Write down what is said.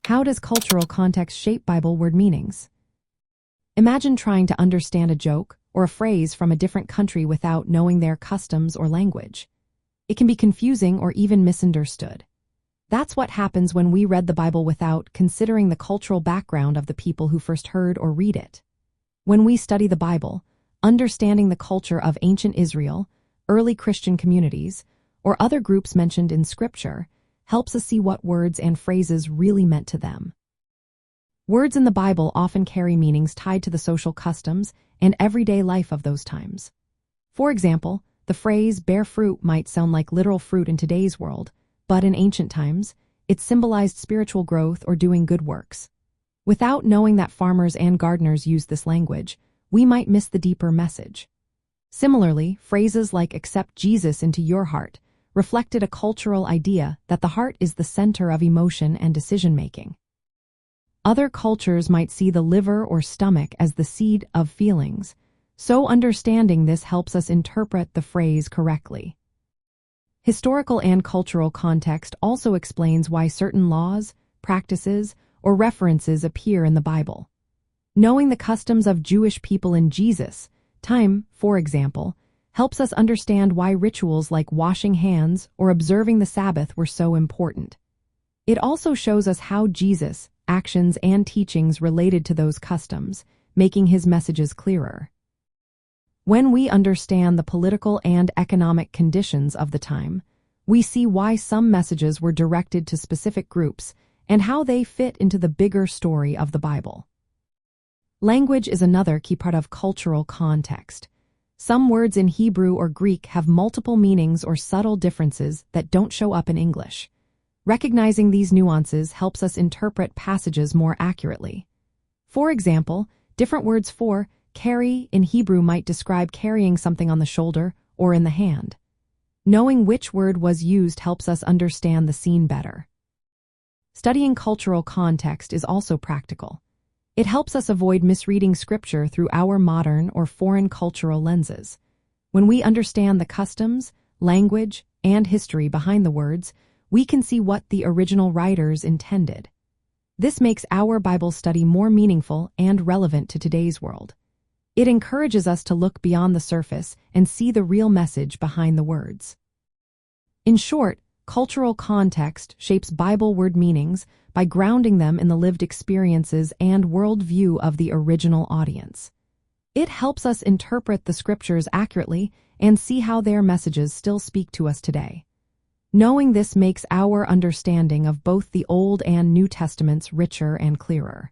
How does cultural context shape Bible word meanings? Imagine trying to understand a joke or a phrase from a different country without knowing their customs or language. It can be confusing or even misunderstood. That's what happens when we read the Bible without considering the cultural background of the people who first heard or read it. When we study the Bible, understanding the culture of ancient Israel, early Christian communities, or other groups mentioned in Scripture helps us see what words and phrases really meant to them. Words in the Bible often carry meanings tied to the social customs and everyday life of those times. For example, the phrase bear fruit might sound like literal fruit in today's world, but in ancient times, it symbolized spiritual growth or doing good works. Without knowing that farmers and gardeners used this language, we might miss the deeper message. Similarly, phrases like accept Jesus into your heart reflected a cultural idea that the heart is the center of emotion and decision-making. Other cultures might see the liver or stomach as the seat of feelings, so understanding this helps us interpret the phrase correctly. Historical and cultural context also explains why certain laws, practices, or references appear in the Bible. Knowing the customs of Jewish people in Jesus' time, for example, helps us understand why rituals like washing hands or observing the Sabbath were so important. It also shows us how Jesus' actions and teachings related to those customs, making his messages clearer. When we understand the political and economic conditions of the time, we see why some messages were directed to specific groups and how they fit into the bigger story of the Bible. Language is another key part of cultural context. Some words in Hebrew or Greek have multiple meanings or subtle differences that don't show up in English. Recognizing these nuances helps us interpret passages more accurately. For example, different words for carry in Hebrew might describe carrying something on the shoulder or in the hand. Knowing which word was used helps us understand the scene better. Studying cultural context is also practical. It helps us avoid misreading Scripture through our modern or foreign cultural lenses. When we understand the customs, language, and history behind the words, we can see what the original writers intended. This makes our Bible study more meaningful and relevant to today's world. It encourages us to look beyond the surface and see the real message behind the words. In short, cultural context shapes Bible word meanings by grounding them in the lived experiences and worldview of the original audience. It helps us interpret the Scriptures accurately and see how their messages still speak to us today. Knowing this makes our understanding of both the Old and New Testaments richer and clearer.